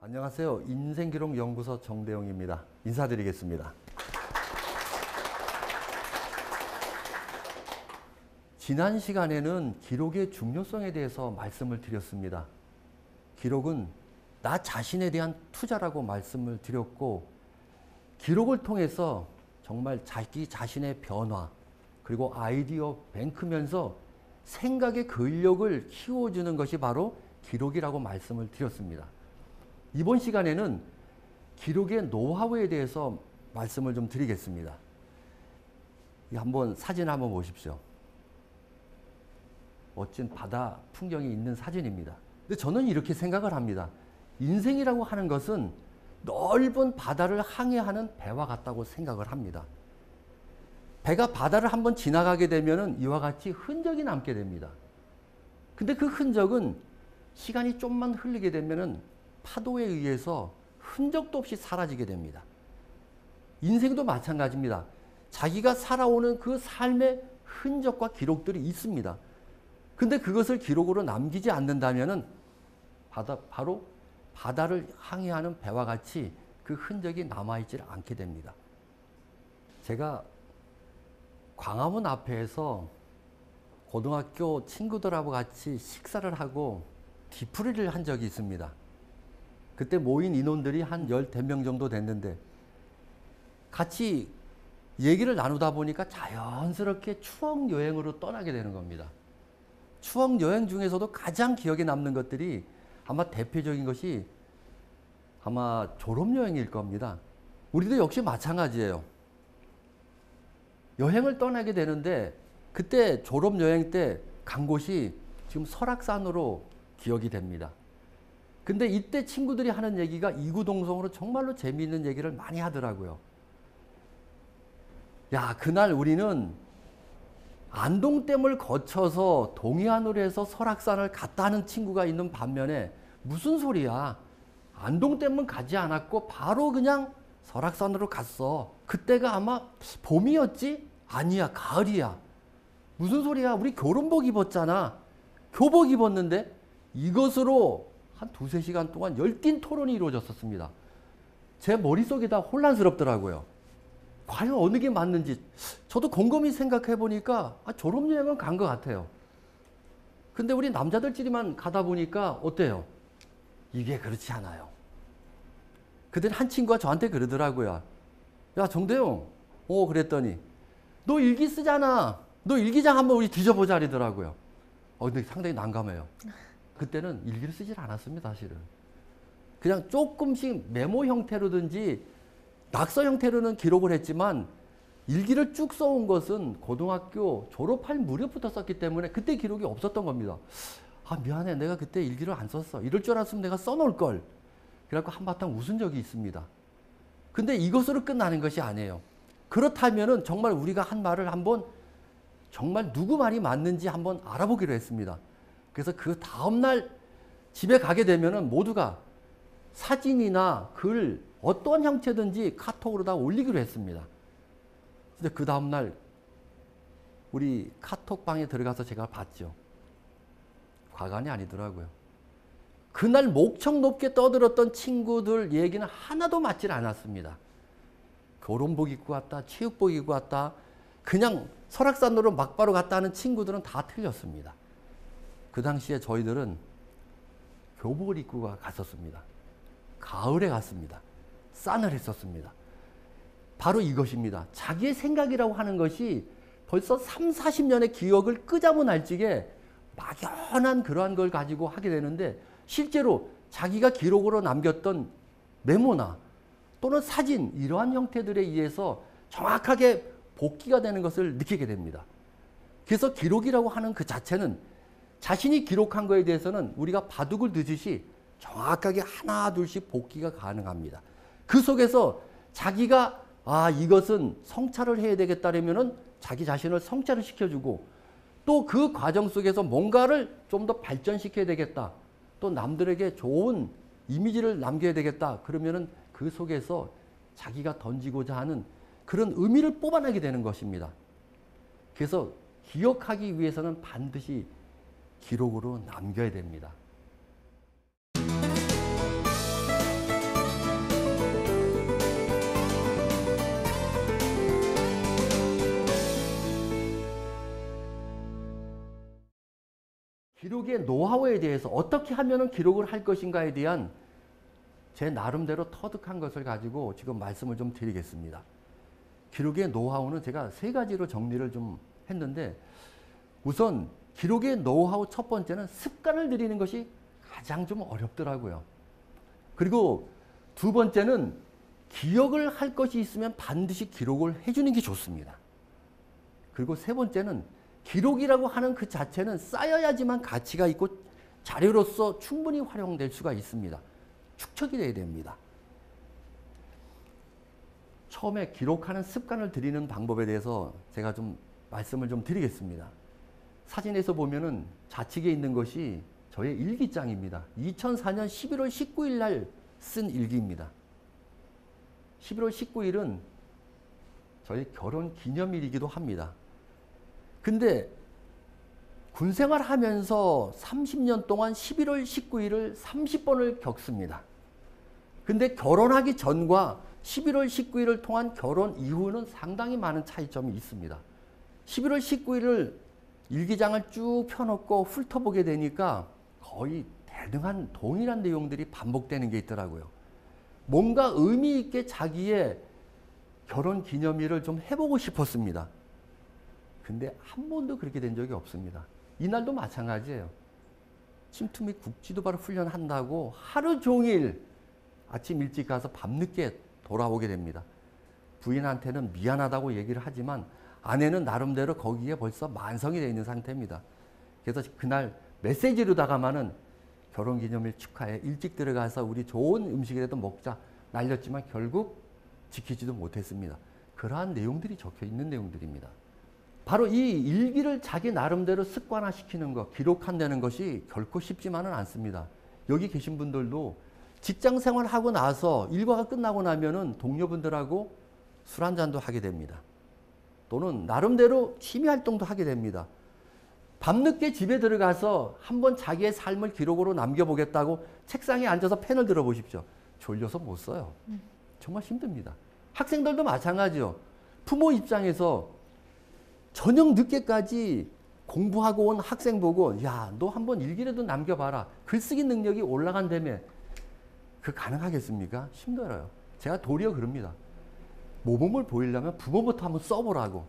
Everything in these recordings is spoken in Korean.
안녕하세요. 인생기록연구소 정대용입니다. 인사드리겠습니다. 지난 시간에는 기록의 중요성에 대해서 말씀을 드렸습니다. 기록은 나 자신에 대한 투자라고 말씀을 드렸고, 기록을 통해서 정말 자기 자신의 변화, 그리고 아이디어 뱅크면서 생각의 근력을 키워주는 것이 바로 기록이라고 말씀을 드렸습니다. 이번 시간에는 기록의 노하우에 대해서 말씀을 좀 드리겠습니다. 한번 사진 한번 보십시오. 멋진 바다 풍경이 있는 사진입니다. 근데 저는 이렇게 생각을 합니다. 인생이라고 하는 것은 넓은 바다를 항해하는 배와 같다고 생각을 합니다. 배가 바다를 한번 지나가게 되면 이와 같이 흔적이 남게 됩니다. 근데 그 흔적은 시간이 좀만 흘리게 되면 파도에 의해서 흔적도 없이 사라지게 됩니다. 인생도 마찬가지입니다. 자기가 살아오는 그 삶의 흔적과 기록들이 있습니다. 근데 그것을 기록으로 남기지 않는다면 바로 바다를 항해하는 배와 같이 그 흔적이 남아있지 않게 됩니다. 제가 광화문 앞에서 고등학교 친구들하고 같이 식사를 하고 뒤풀이를 한 적이 있습니다. 그때 모인 인원들이 한 15명 정도 됐는데 같이 얘기를 나누다 보니까 자연스럽게 추억 여행으로 떠나게 되는 겁니다. 추억 여행 중에서도 가장 기억에 남는 것들이 아마 대표적인 것이 아마 졸업여행일 겁니다. 우리도 역시 마찬가지예요. 여행을 떠나게 되는데 그때 졸업여행 때 간 곳이 지금 설악산으로 기억이 됩니다. 근데 이때 친구들이 하는 얘기가 이구동성으로 정말로 재미있는 얘기를 많이 하더라고요. 야, 그날 우리는 안동댐을 거쳐서 동해안으로 해서 설악산을 갔다 하는 친구가 있는 반면에 무슨 소리야? 안동댐은 가지 않았고 바로 그냥 설악산으로 갔어. 그때가 아마 봄이었지? 아니야, 가을이야. 무슨 소리야? 우리 교론복 입었잖아. 교복 입었는데 이것으로 한 2~3시간 동안 열띤 토론이 이루어졌었습니다. 제 머릿속이 다 혼란스럽더라고요. 과연 어느 게 맞는지 저도 곰곰이 생각해 보니까 졸업여행은 간 것 같아요. 근데 우리 남자들끼리만 가다 보니까 어때요? 이게 그렇지 않아요. 그때 한 친구가 저한테 그러더라고요. 야, 정대용. 그랬더니 너 일기 쓰잖아. 너 일기장 한번 우리 뒤져보자 이러더라고요. 근데 상당히 난감해요. 그때는 일기를 쓰질 않았습니다, 사실은. 그냥 조금씩 메모 형태로든지 낙서 형태로는 기록을 했지만 일기를 쭉 써온 것은 고등학교 졸업할 무렵부터 썼기 때문에 그때 기록이 없었던 겁니다. 미안해. 내가 그때 일기를 안 썼어. 이럴 줄 알았으면 내가 써놓을 걸. 그래갖고 한바탕 웃은 적이 있습니다. 근데 이것으로 끝나는 것이 아니에요. 그렇다면은 정말 우리가 한 말을 한번 정말 누구 말이 맞는지 한번 알아보기로 했습니다. 그래서 그 다음날 집에 가게 되면은 모두가 사진이나 글 어떤 형태든지 카톡으로 다 올리기로 했습니다. 근데 그 다음날 우리 카톡방에 들어가서 제가 봤죠. 과간이 아니더라고요. 그날 목청 높게 떠들었던 친구들 얘기는 하나도 맞질 않았습니다. 교론복 입고 왔다, 체육복 입고 왔다, 그냥 설악산으로 막바로 갔다 하는 친구들은 다 틀렸습니다. 그 당시에 저희들은 교복을 입고 갔었습니다. 가을에 갔습니다. 싸늘했었습니다. 바로 이것입니다. 자기의 생각이라고 하는 것이 벌써 30~40년의 기억을 끄자고 날찌게 막연한 그러한 걸 가지고 하게 되는데 실제로 자기가 기록으로 남겼던 메모나 또는 사진 이러한 형태들에 의해서 정확하게 복기가 되는 것을 느끼게 됩니다. 그래서 기록이라고 하는 그 자체는 자신이 기록한 거에 대해서는 우리가 바둑을 두듯이 정확하게 하나 둘씩 복기가 가능합니다. 그 속에서 자기가 이것은 성찰을 해야 되겠다라면은 자기 자신을 성찰을 시켜주고 또 그 과정 속에서 뭔가를 좀 더 발전시켜야 되겠다. 또 남들에게 좋은 이미지를 남겨야 되겠다. 그러면은 그 속에서 자기가 던지고자 하는 그런 의미를 뽑아내게 되는 것입니다. 그래서 기억하기 위해서는 반드시 기록으로 남겨야 됩니다. 기록의 노하우에 대해서 어떻게 하면 기록을 할 것인가에 대한 제 나름대로 터득한 것을 가지고 지금 말씀을 좀 드리겠습니다. 기록의 노하우는 제가 세 가지로 정리를 좀 했는데, 우선 기록의 노하우 첫 번째는 습관을 들이는 것이 가장 좀 어렵더라고요. 그리고 두 번째는 기억을 할 것이 있으면 반드시 기록을 해주는 게 좋습니다. 그리고 세 번째는 기록이라고 하는 그 자체는 쌓여야지만 가치가 있고 자료로서 충분히 활용될 수가 있습니다. 축적이 돼야 됩니다. 처음에 기록하는 습관을 들이는 방법에 대해서 제가 좀 말씀을 좀 드리겠습니다. 사진에서 보면은 좌측에 있는 것이 저의 일기장입니다. 2004년 11월 19일 날 쓴 일기입니다. 11월 19일은 저희 결혼 기념일이기도 합니다. 근데 군 생활하면서 30년 동안 11월 19일을 30번을 겪습니다. 근데 결혼하기 전과 11월 19일을 통한 결혼 이후는 상당히 많은 차이점이 있습니다. 11월 19일을 일기장을 쭉 펴놓고 훑어보게 되니까 거의 대등한 동일한 내용들이 반복되는 게 있더라고요. 뭔가 의미 있게 자기의 결혼 기념일을 좀 해보고 싶었습니다. 근데 한 번도 그렇게 된 적이 없습니다. 이날도 마찬가지예요. 침투 및 국지도발 훈련한다고 하루 종일 아침 일찍 가서 밤늦게 돌아오게 됩니다. 부인한테는 미안하다고 얘기를 하지만 아내는 나름대로 거기에 벌써 만성이 되어 있는 상태입니다. 그래서 그날 메시지로다가만은 결혼기념일 축하해, 일찍 들어가서 우리 좋은 음식이라도 먹자 날렸지만 결국 지키지도 못했습니다. 그러한 내용들이 적혀 있는 내용들입니다. 바로 이 일기를 자기 나름대로 습관화시키는 것, 기록한다는 것이 결코 쉽지만은 않습니다. 여기 계신 분들도 직장 생활하고 나서 일과가 끝나고 나면은 동료분들하고 술 한잔도 하게 됩니다. 또는 나름대로 취미 활동도 하게 됩니다. 밤늦게 집에 들어가서 한번 자기의 삶을 기록으로 남겨보겠다고 책상에 앉아서 펜을 들어보십시오. 졸려서 못 써요. 정말 힘듭니다. 학생들도 마찬가지요. 부모 입장에서 저녁 늦게까지 공부하고 온 학생 보고 야, 너 한번 일기라도 남겨봐라. 글쓰기 능력이 올라간다며. 그 가능하겠습니까? 힘들어요. 제가 도리어 그럽니다. 모범을 보이려면 부모부터 한번 써보라고.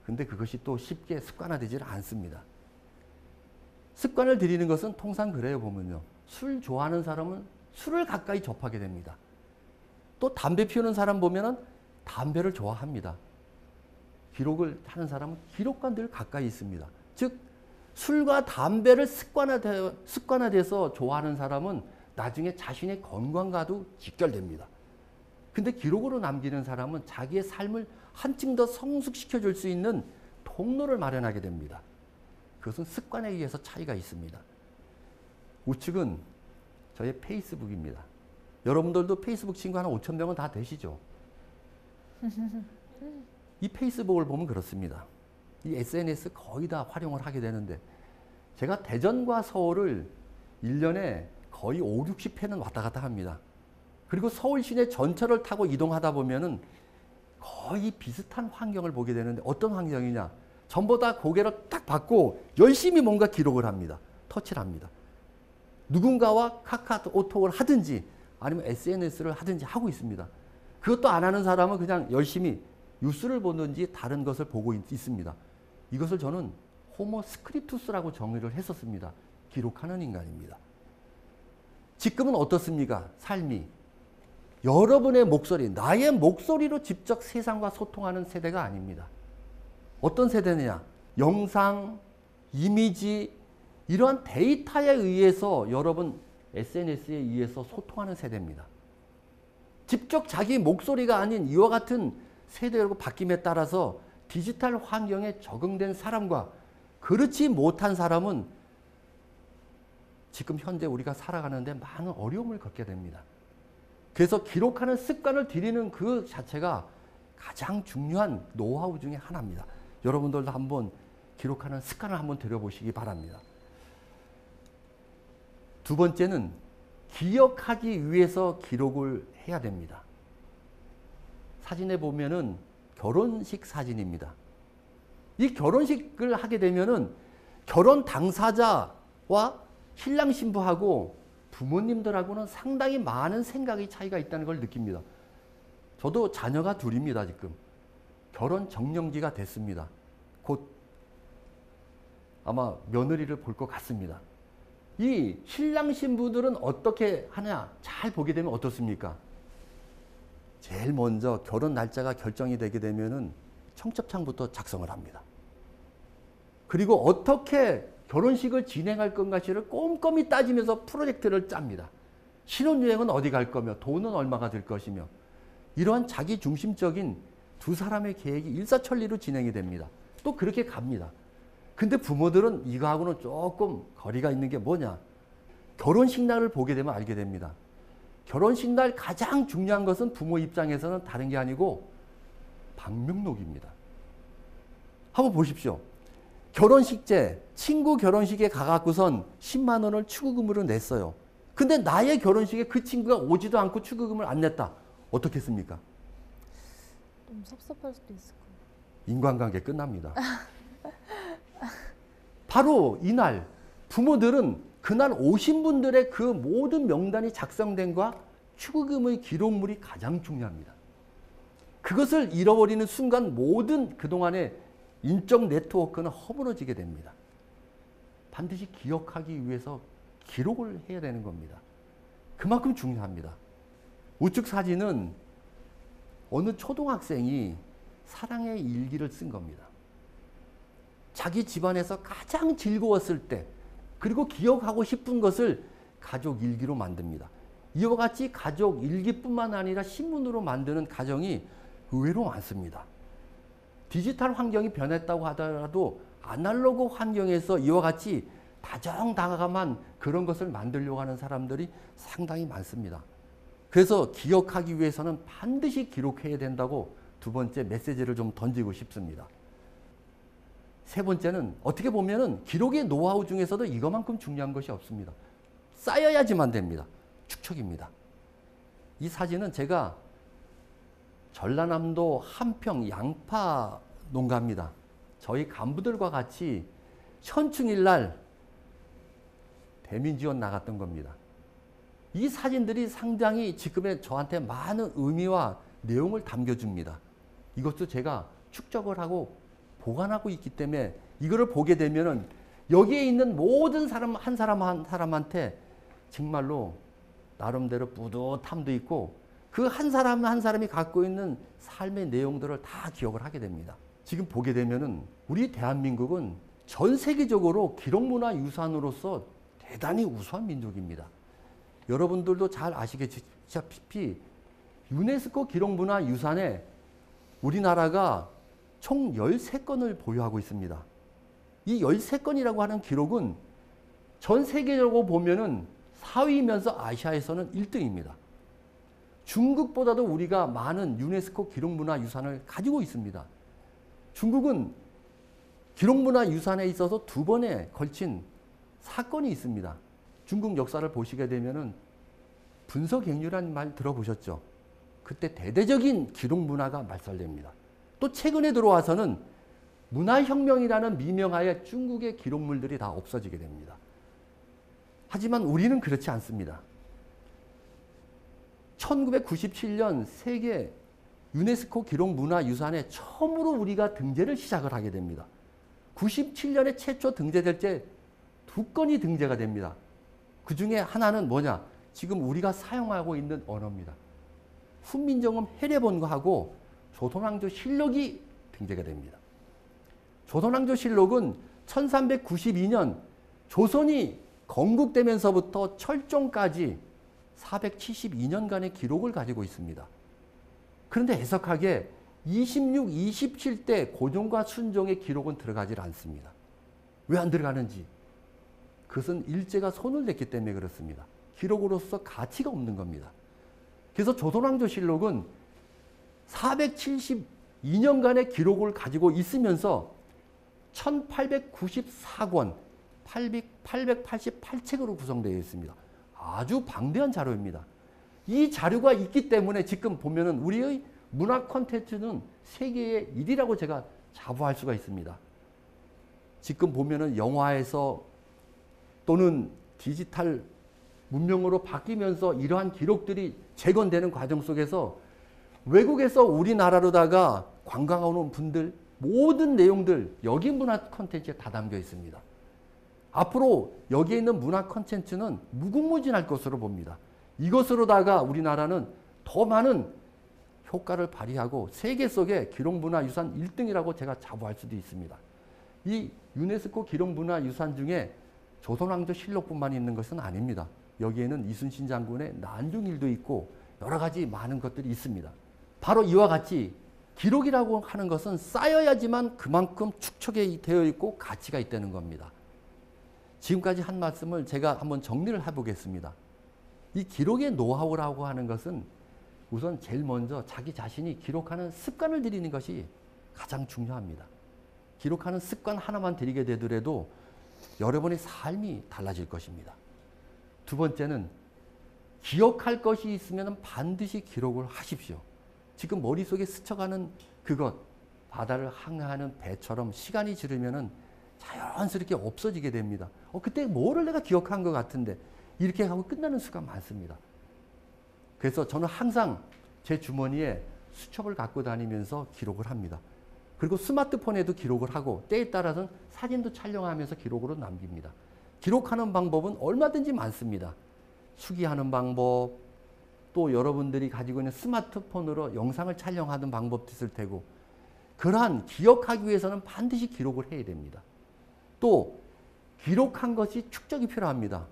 근데 그것이 또 쉽게 습관화되질 않습니다. 습관을 들이는 것은 통상 그래요. 보면요. 술 좋아하는 사람은 술을 가까이 접하게 됩니다. 또 담배 피우는 사람 보면은 담배를 좋아합니다. 기록을 하는 사람은 기록과 늘 가까이 있습니다. 즉 술과 담배를 습관화돼서 좋아하는 사람은 나중에 자신의 건강과도 직결됩니다. 근데 기록으로 남기는 사람은 자기의 삶을 한층 더 성숙시켜 줄 수 있는 통로를 마련하게 됩니다. 그것은 습관에 의해서 차이가 있습니다. 우측은 저의 페이스북입니다. 여러분들도 페이스북 친구 한 5,000명은 다 되시죠? 이 페이스북을 보면 그렇습니다. 이 SNS 거의 다 활용을 하게 되는데 제가 대전과 서울을 1년에 거의 5, 60회는 왔다 갔다 합니다. 그리고 서울 시내 전철을 타고 이동하다 보면은 거의 비슷한 환경을 보게 되는데 어떤 환경이냐? 전부 다 고개를 딱 받고 열심히 뭔가 기록을 합니다. 터치를 합니다. 누군가와 카카오톡을 하든지 아니면 SNS를 하든지 하고 있습니다. 그것도 안 하는 사람은 그냥 열심히 뉴스를 보든지 다른 것을 보고 있습니다. 이것을 저는 호모 스크립투스라고 정의를 했었습니다. 기록하는 인간입니다. 지금은 어떻습니까? 삶이. 여러분의 목소리, 나의 목소리로 직접 세상과 소통하는 세대가 아닙니다. 어떤 세대냐? 영상, 이미지, 이러한 데이터에 의해서 여러분 SNS에 의해서 소통하는 세대입니다. 직접 자기 목소리가 아닌 이와 같은 세대로 바뀜에 따라서 디지털 환경에 적응된 사람과 그렇지 못한 사람은 지금 현재 우리가 살아가는데 많은 어려움을 겪게 됩니다. 그래서 기록하는 습관을 들이는 그 자체가 가장 중요한 노하우 중에 하나입니다. 여러분들도 한번 기록하는 습관을 한번 들여보시기 바랍니다. 두 번째는 기억하기 위해서 기록을 해야 됩니다. 사진에 보면은 결혼식 사진입니다. 이 결혼식을 하게 되면은 결혼 당사자 신랑 신부하고 부모님들하고는 상당히 많은 생각의 차이가 있다는 걸 느낍니다. 저도 자녀가 둘입니다. 지금 결혼 정년기가 됐습니다. 곧 아마 며느리를 볼 것 같습니다. 이 신랑 신부들은 어떻게 하냐 잘 보게 되면 어떻습니까? 제일 먼저 결혼 날짜가 결정이 되게 되면은 청첩장부터 작성을 합니다. 그리고 어떻게 결혼식을 진행할 것인가를 꼼꼼히 따지면서 프로젝트를 짭니다. 신혼여행은 어디 갈 거며 돈은 얼마가 들 것이며 이러한 자기중심적인 두 사람의 계획이 일사천리로 진행이 됩니다. 또 그렇게 갑니다. 근데 부모들은 이거하고는 조금 거리가 있는 게 뭐냐? 결혼식 날을 보게 되면 알게 됩니다. 결혼식 날 가장 중요한 것은 부모 입장에서는 다른 게 아니고 방명록입니다. 한번 보십시오. 결혼식제, 친구 결혼식에 가갖고선 10만 원을 축의금으로 냈어요. 근데 나의 결혼식에 그 친구가 오지도 않고 축의금을 안 냈다. 어떻겠습니까? 좀 섭섭할 수도 있을 거예요. 인간관계 끝납니다. 바로 이날 부모들은 그날 오신 분들의 그 모든 명단이 작성된 것과 축의금의 기록물이 가장 중요합니다. 그것을 잃어버리는 순간 모든 그동안의 인적 네트워크는 허물어지게 됩니다. 반드시 기억하기 위해서 기록을 해야 되는 겁니다. 그만큼 중요합니다. 우측 사진은 어느 초등학생이 사랑의 일기를 쓴 겁니다. 자기 집안에서 가장 즐거웠을 때 그리고 기억하고 싶은 것을 가족 일기로 만듭니다. 이와 같이 가족 일기뿐만 아니라 신문으로 만드는 가정이 의외로 많습니다. 디지털 환경이 변했다고 하더라도 아날로그 환경에서 이와 같이 다정다감한 그런 것을 만들려고 하는 사람들이 상당히 많습니다. 그래서 기억하기 위해서는 반드시 기록해야 된다고 두 번째 메시지를 좀 던지고 싶습니다. 세 번째는 어떻게 보면은 기록의 노하우 중에서도 이거만큼 중요한 것이 없습니다. 쌓여야지만 됩니다. 축척입니다. 이 사진은 제가 전라남도 한평 양파 농가입니다. 저희 간부들과 같이 현충일 날 대민지원 나갔던 겁니다. 이 사진들이 상당히 지금의 저한테 많은 의미와 내용을 담겨줍니다. 이것도 제가 축적을 하고 보관하고 있기 때문에 이거를 보게 되면은 여기에 있는 모든 사람 한 사람 한 사람한테 정말로 나름대로 뿌듯함도 있고 그 한 사람 한 사람이 갖고 있는 삶의 내용들을 다 기억을 하게 됩니다. 지금 보게 되면은 우리 대한민국은 전 세계적으로 기록문화유산으로서 대단히 우수한 민족입니다. 여러분들도 잘 아시겠다시피 유네스코 기록문화유산에 우리나라가 총 13건을 보유하고 있습니다. 이 13건이라고 하는 기록은 전 세계적으로 보면은 4위면서 아시아에서는 1등입니다. 중국보다도 우리가 많은 유네스코 기록문화유산을 가지고 있습니다. 중국은 기록문화유산에 있어서 2번에 걸친 사건이 있습니다. 중국 역사를 보시게 되면은 분서갱유라는 말 들어보셨죠? 그때 대대적인 기록문화가 말살됩니다. 또 최근에 들어와서는 문화혁명이라는 미명하에 중국의 기록물들이 다 없어지게 됩니다. 하지만 우리는 그렇지 않습니다. 1997년 세계 유네스코 기록문화유산에 처음으로 우리가 등재를 시작을 하게 됩니다. 97년에 최초 등재될 때 2건이 등재가 됩니다. 그 중에 하나는 뭐냐? 지금 우리가 사용하고 있는 언어입니다. 훈민정음 해례본과하고 조선왕조 실록이 등재가 됩니다. 조선왕조 실록은 1392년 조선이 건국되면서부터 철종까지 472년간의 기록을 가지고 있습니다. 그런데 해석하기에 26, 27대 고종과 순종의 기록은 들어가질 않습니다. 왜 안 들어가는지? 그것은 일제가 손을 댔기 때문에 그렇습니다. 기록으로서 가치가 없는 겁니다. 그래서 조선왕조실록은 472년간의 기록을 가지고 있으면서 1894권, 888책으로 구성되어 있습니다. 아주 방대한 자료입니다. 이 자료가 있기 때문에 지금 보면은 우리의 문화 콘텐츠는 세계의 1위라고 제가 자부할 수가 있습니다. 지금 보면은 영화에서 또는 디지털 문명으로 바뀌면서 이러한 기록들이 재건되는 과정 속에서 외국에서 우리나라로다가 관광 오는 분들 모든 내용들 여기 문화 콘텐츠에 다 담겨 있습니다. 앞으로 여기에 있는 문화 콘텐츠는 무궁무진할 것으로 봅니다. 이것으로다가 우리나라는 더 많은 효과를 발휘하고 세계 속의 기록문화유산 1등이라고 제가 자부할 수도 있습니다. 이 유네스코 기록문화유산 중에 조선왕조실록뿐만 있는 것은 아닙니다. 여기에는 이순신 장군의 난중일도 있고 여러 가지 많은 것들이 있습니다. 바로 이와 같이 기록이라고 하는 것은 쌓여야지만 그만큼 축적이 되어 있고 가치가 있다는 겁니다. 지금까지 한 말씀을 제가 한번 정리를 해보겠습니다. 이 기록의 노하우라고 하는 것은 우선 제일 먼저 자기 자신이 기록하는 습관을 들이는 것이 가장 중요합니다. 기록하는 습관 하나만 들이게 되더라도 여러분의 삶이 달라질 것입니다. 두 번째는 기억할 것이 있으면 반드시 기록을 하십시오. 지금 머릿속에 스쳐가는 그것, 바다를 항해하는 배처럼 시간이 지르면 자연스럽게 없어지게 됩니다. 그때 뭐를 내가 기억한 것 같은데 이렇게 하고 끝나는 수가 많습니다. 그래서 저는 항상 제 주머니에 수첩을 갖고 다니면서 기록을 합니다. 그리고 스마트폰에도 기록을 하고 때에 따라서는 사진도 촬영하면서 기록으로 남깁니다. 기록하는 방법은 얼마든지 많습니다. 수기하는 방법, 또 여러분들이 가지고 있는 스마트폰으로 영상을 촬영하는 방법도 있을 테고 그러한 기억하기 위해서는 반드시 기록을 해야 됩니다. 또 기록한 것이 축적이 필요합니다.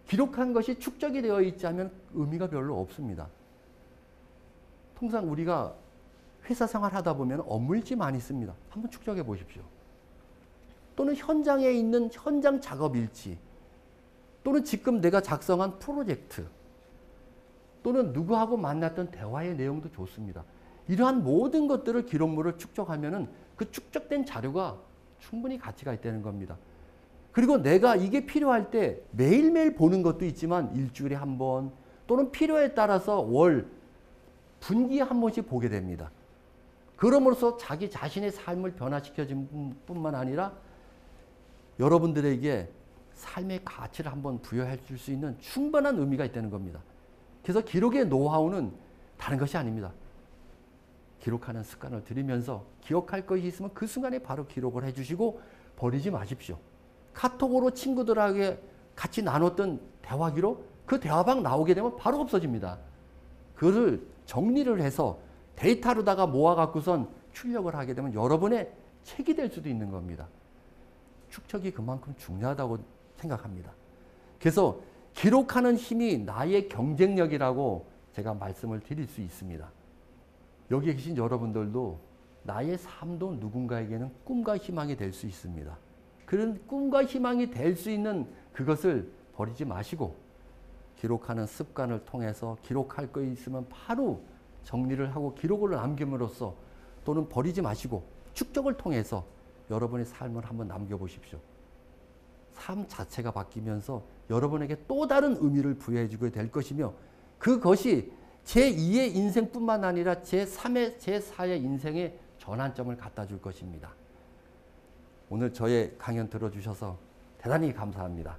기록한 것이 축적이 되어 있지 않으면 의미가 별로 없습니다. 통상 우리가 회사 생활 하다 보면 업무일지 많이 씁니다. 한번 축적해 보십시오. 또는 현장에 있는 현장 작업일지 또는 지금 내가 작성한 프로젝트 또는 누구하고 만났던 대화의 내용도 좋습니다. 이러한 모든 것들을 기록물을 축적하면 그 축적된 자료가 충분히 가치가 있다는 겁니다. 그리고 내가 이게 필요할 때 매일매일 보는 것도 있지만 일주일에 한 번 또는 필요에 따라서 월, 분기에 한 번씩 보게 됩니다. 그럼으로써 자기 자신의 삶을 변화시켜준 뿐만 아니라 여러분들에게 삶의 가치를 한번 부여해 줄 수 있는 충분한 의미가 있다는 겁니다. 그래서 기록의 노하우는 다른 것이 아닙니다. 기록하는 습관을 들이면서 기억할 것이 있으면 그 순간에 바로 기록을 해주시고 버리지 마십시오. 카톡으로 친구들에게 같이 나눴던 대화 기록, 그 대화방 나오게 되면 바로 없어집니다. 그거를 정리를 해서 데이터로다가 모아갖고선 출력을 하게 되면 여러분의 책이 될 수도 있는 겁니다. 축적이 그만큼 중요하다고 생각합니다. 그래서 기록하는 힘이 나의 경쟁력이라고 제가 말씀을 드릴 수 있습니다. 여기 계신 여러분들도 나의 삶도 누군가에게는 꿈과 희망이 될 수 있습니다. 그런 꿈과 희망이 될 수 있는 그것을 버리지 마시고 기록하는 습관을 통해서 기록할 거 있으면 바로 정리를 하고 기록을 남김으로써 또는 버리지 마시고 축적을 통해서 여러분의 삶을 한번 남겨보십시오. 삶 자체가 바뀌면서 여러분에게 또 다른 의미를 부여해주게 될 것이며 그것이 제2의 인생뿐만 아니라 제3의, 제4의 인생의 전환점을 갖다 줄 것입니다. 오늘 저의 강연 들어주셔서 대단히 감사합니다.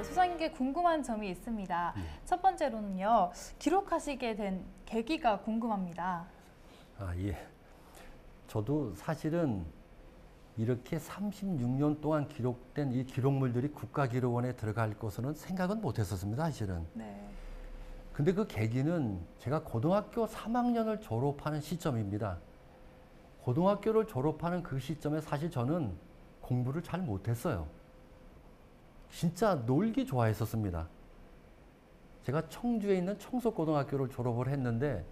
수사님께 궁금한 점이 있습니다. 첫 번째로는요, 기록하시게 된 계기가 궁금합니다. 예. 저도 사실은 이렇게 36년 동안 기록된 이 기록물들이 국가기록원에 들어갈 것은 생각은 못 했었습니다, 사실은. 네. 근데 그 계기는 제가 고등학교 3학년을 졸업하는 시점입니다. 고등학교를 졸업하는 그 시점에 사실 저는 공부를 잘 못했어요. 진짜 놀기 좋아했었습니다. 제가 청주에 있는 청소고등학교를 졸업을 했는데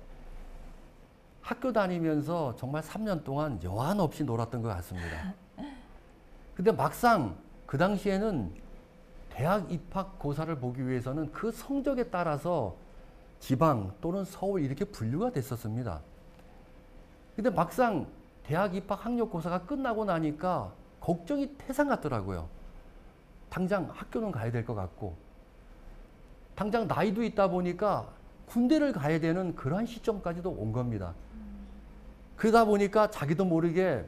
학교 다니면서 정말 3년 동안 여한 없이 놀았던 것 같습니다. 근데 막상 그 당시에는 대학 입학 고사를 보기 위해서는 그 성적에 따라서 지방 또는 서울 이렇게 분류가 됐었습니다. 근데 막상 대학 입학 학력고사가 끝나고 나니까 걱정이 태산 같더라고요. 당장 학교는 가야 될 것 같고, 당장 나이도 있다 보니까 군대를 가야 되는 그러한 시점까지도 온 겁니다. 그러다 보니까 자기도 모르게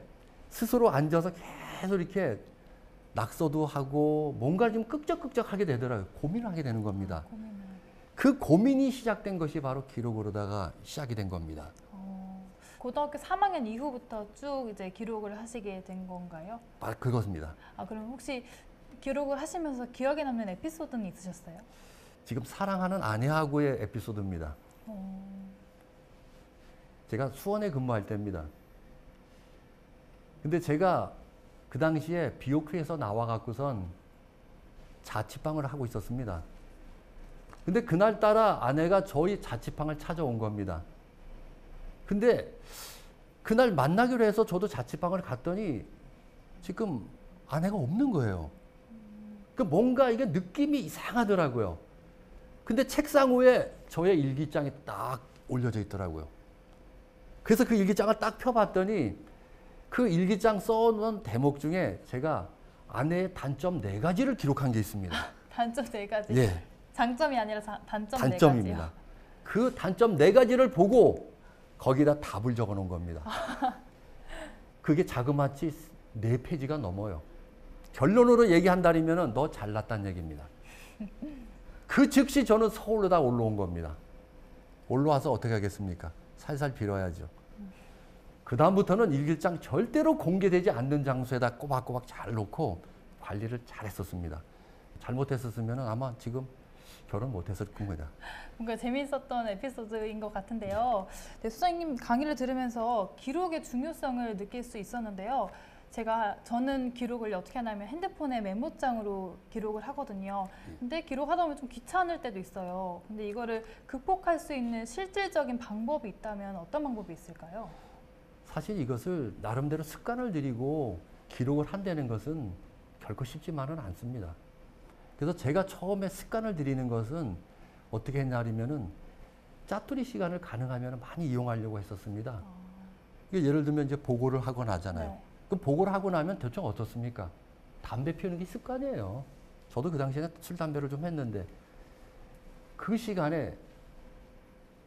스스로 앉아서 계속 이렇게 낙서도 하고 뭔가 좀 끄적끄적하게 되더라고요. 고민을 하게 되는 겁니다. 그 고민이 시작된 것이 바로 기록으로다가 시작이 된 겁니다. 고등학교 3학년 이후부터 쭉 이제 기록을 하시게 된 건가요? 아, 그것입니다. 아, 그럼 혹시 기록을 하시면서 기억에 남는 에피소드는 있으셨어요? 지금 사랑하는 아내하고의 에피소드입니다. 제가 수원에 근무할 때입니다. 근데 제가 그 당시에 비오크에서 나와갖고선 자취방을 하고 있었습니다. 근데 그날따라 아내가 저희 자취방을 찾아온 겁니다. 근데 그날 만나기로 해서 저도 자취방을 갔더니 지금 아내가 없는 거예요. 그 뭔가 이게 느낌이 이상하더라고요. 근데 책상 위에 저의 일기장이 딱 올려져 있더라고요. 그래서 그 일기장을 딱 펴봤더니 그 일기장 써놓은 대목 중에 제가 아내의 단점 4가지를 기록한 게 있습니다. 단점 4가지? 예. 장점이 아니라 단점 4가지요? 단점입니다. 그 단점 4가지를 보고 거기다 답을 적어 놓은 겁니다. 그게 자그마치 4페이지가 넘어요. 결론으로 얘기한다면 너 잘났다는 얘기입니다. 그 즉시 저는 서울로 다 올라온 겁니다. 올라와서 어떻게 하겠습니까? 살살 빌어야죠. 그 다음부터는 일기장 절대로 공개되지 않는 장소에다 꼬박꼬박 잘 놓고 관리를 잘 했었습니다. 잘못했었으면 아마 지금 결혼 못했을 겁니다. 뭔가 재미있었던 에피소드인 것 같은데요. 네, 수장님 강의를 들으면서 기록의 중요성을 느낄 수 있었는데요. 저는 기록을 어떻게 하냐면 핸드폰에 메모장으로 기록을 하거든요. 근데 기록하다 보면 좀 귀찮을 때도 있어요. 근데 이거를 극복할 수 있는 실질적인 방법이 있다면 어떤 방법이 있을까요? 사실 이것을 나름대로 습관을 들이고 기록을 한다는 것은 결코 쉽지만은 않습니다. 그래서 제가 처음에 습관을 들이는 것은 어떻게 했냐면은 짜투리 시간을 가능하면 많이 이용하려고 했었습니다. 예를 들면 이제 보고를 하고 나잖아요. 네. 그럼 보고를 하고 나면 대충 어떻습니까? 담배 피우는 게 습관이에요. 저도 그 당시에는 술, 담배를 좀 했는데 그 시간에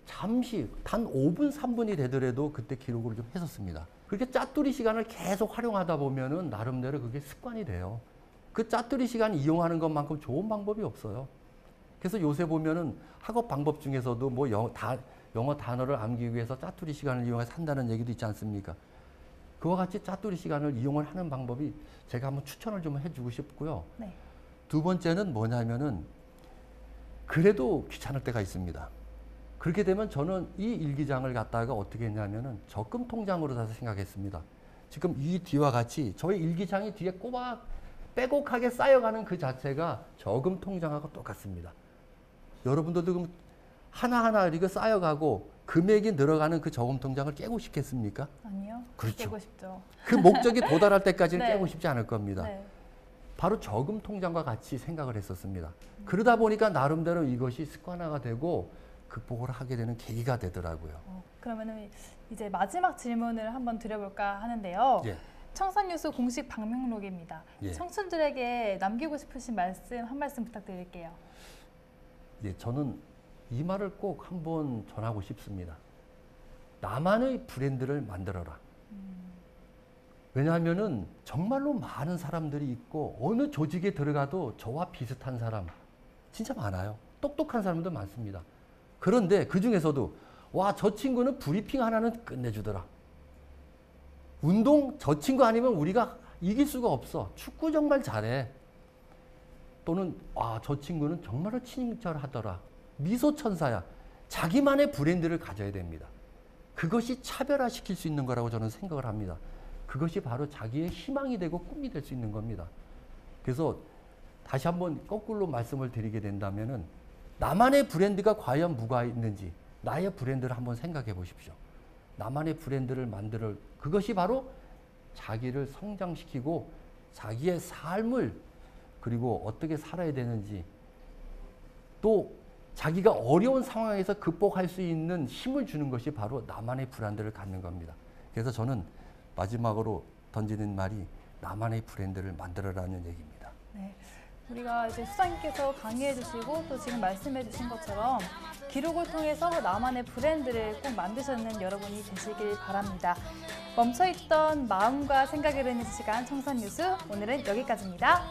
잠시 단 5분, 3분이 되더라도 그때 기록을 좀 했었습니다. 그렇게 짜투리 시간을 계속 활용하다 보면은 나름대로 그게 습관이 돼요. 그 짜투리 시간 이용하는 것만큼 좋은 방법이 없어요. 그래서 요새 보면은 학업 방법 중에서도 뭐 영어 단어를 암기하기 위해서 짜투리 시간을 이용해서 한다는 얘기도 있지 않습니까? 그와 같이 짜투리 시간을 이용을 하는 방법이 제가 한번 추천을 좀 해주고 싶고요. 네. 두 번째는 뭐냐면은 그래도 귀찮을 때가 있습니다. 그렇게 되면 저는 이 일기장을 갖다가 어떻게 했냐면은 적금 통장으로 다시 생각했습니다. 지금 이 뒤와 같이 저희 일기장이 뒤에 꼬박 빼곡하게 쌓여가는 그 자체가 저금 통장하고 똑같습니다. 여러분들도 그럼 하나하나 이렇게 쌓여가고 금액이 늘어가는 그 저금 통장을 깨고 싶겠습니까? 아니요. 그렇죠. 깨고 싶죠. 그 목적이 도달할 때까지는 네. 깨고 싶지 않을 겁니다. 네. 바로 저금 통장과 같이 생각을 했었습니다. 그러다 보니까 나름대로 이것이 습관화가 되고 극복을 하게 되는 계기가 되더라고요. 그러면은 이제 마지막 질문을 한번 드려볼까 하는데요. 예. 청산뉴스 공식 방명록입니다. 예. 청춘들에게 남기고 싶으신 말씀 한 말씀 부탁드릴게요. 예, 저는 이 말을 꼭 한번 전하고 싶습니다. 나만의 브랜드를 만들어라. 왜냐하면은 정말로 많은 사람들이 있고 어느 조직에 들어가도 저와 비슷한 사람 진짜 많아요. 똑똑한 사람도 많습니다. 그런데 그 중에서도 와, 저 친구는 브리핑 하나는 끝내주더라. 운동 저 친구 아니면 우리가 이길 수가 없어. 축구 정말 잘해. 또는 아, 저 친구는 정말로 친절하더라. 미소 천사야. 자기만의 브랜드를 가져야 됩니다. 그것이 차별화시킬 수 있는 거라고 저는 생각을 합니다. 그것이 바로 자기의 희망이 되고 꿈이 될 수 있는 겁니다. 그래서 다시 한번 거꾸로 말씀을 드리게 된다면은 나만의 브랜드가 과연 뭐가 있는지 나의 브랜드를 한번 생각해 보십시오. 나만의 브랜드를 만들 그것이 바로 자기를 성장시키고 자기의 삶을 그리고 어떻게 살아야 되는지 또 자기가 어려운 상황에서 극복할 수 있는 힘을 주는 것이 바로 나만의 브랜드를 갖는 겁니다. 그래서 저는 마지막으로 던지는 말이 나만의 브랜드를 만들어라는 얘기입니다. 네. 우리가 이제 수사님께서 강의해 주시고 또 지금 말씀해 주신 것처럼 기록을 통해서 나만의 브랜드를 꼭 만드시는 여러분이 되시길 바랍니다. 멈춰있던 마음과 생각을 읽는 시간 청산 뉴스 오늘은 여기까지입니다.